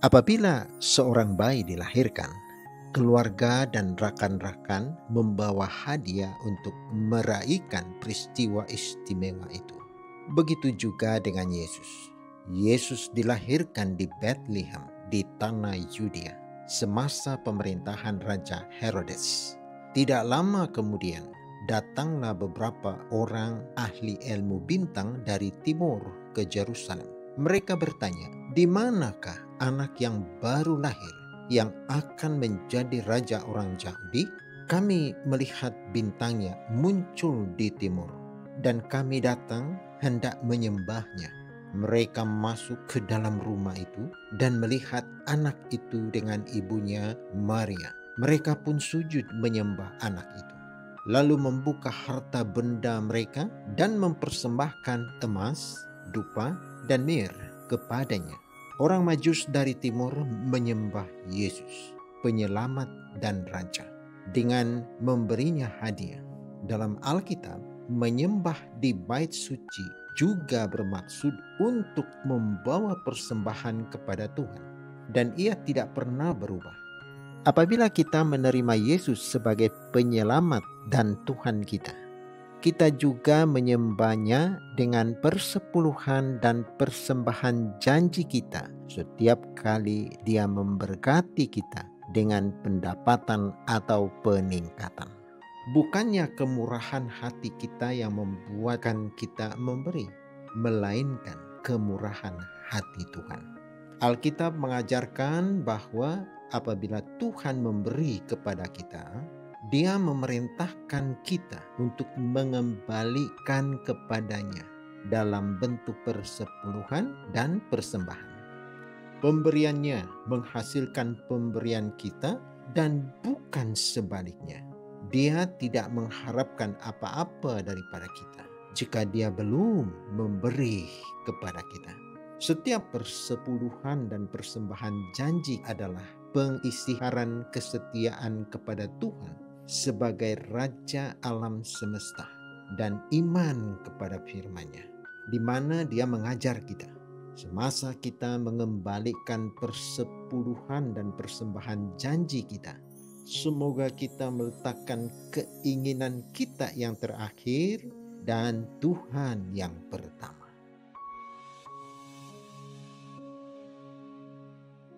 Apabila seorang bayi dilahirkan, keluarga dan rakan-rakan membawa hadiah untuk meraihkan peristiwa istimewa itu. Begitu juga dengan Yesus. Yesus dilahirkan di Bethlehem di tanah Yudea semasa pemerintahan Raja Herodes. Tidak lama kemudian, datanglah beberapa orang ahli ilmu bintang dari timur ke Yerusalem. Mereka bertanya, "Di manakah anak yang baru lahir yang akan menjadi raja orang Yahudi? Kami melihat bintangnya muncul di timur, dan kami datang hendak menyembahnya." Mereka masuk ke dalam rumah itu dan melihat anak itu dengan ibunya Maria. Mereka pun sujud menyembah anak itu, lalu membuka harta benda mereka dan mempersembahkan emas, dupa, dan mir kepadanya. Orang Majus dari timur menyembah Yesus, penyelamat dan raja, dengan memberinya hadiah. Dalam Alkitab, menyembah di bait suci juga bermaksud untuk membawa persembahan kepada Tuhan, dan ia tidak pernah berubah. Apabila kita menerima Yesus sebagai penyelamat dan Tuhan kita juga menyembahnya dengan persepuluhan dan persembahan janji kita setiap kali Dia memberkati kita dengan pendapatan atau peningkatan. Bukannya kemurahan hati kita yang membuatkan kita memberi, melainkan kemurahan hati Tuhan. Alkitab mengajarkan bahwa apabila Tuhan memberi kepada kita, Dia memerintahkan kita untuk mengembalikan kepadanya dalam bentuk persepuluhan dan persembahan. Pemberiannya menghasilkan pemberian kita dan bukan sebaliknya. Dia tidak mengharapkan apa-apa daripada kita jika Dia belum memberi kepada kita. Setiap persepuluhan dan persembahan janji adalah pengisytiharan kesetiaan kepada Tuhan sebagai Raja alam semesta dan iman kepada firman-Nya, di mana Dia mengajar kita. Semasa kita mengembalikan persepuluhan dan persembahan janji kita, semoga kita meletakkan keinginan kita yang terakhir dan Tuhan yang pertama.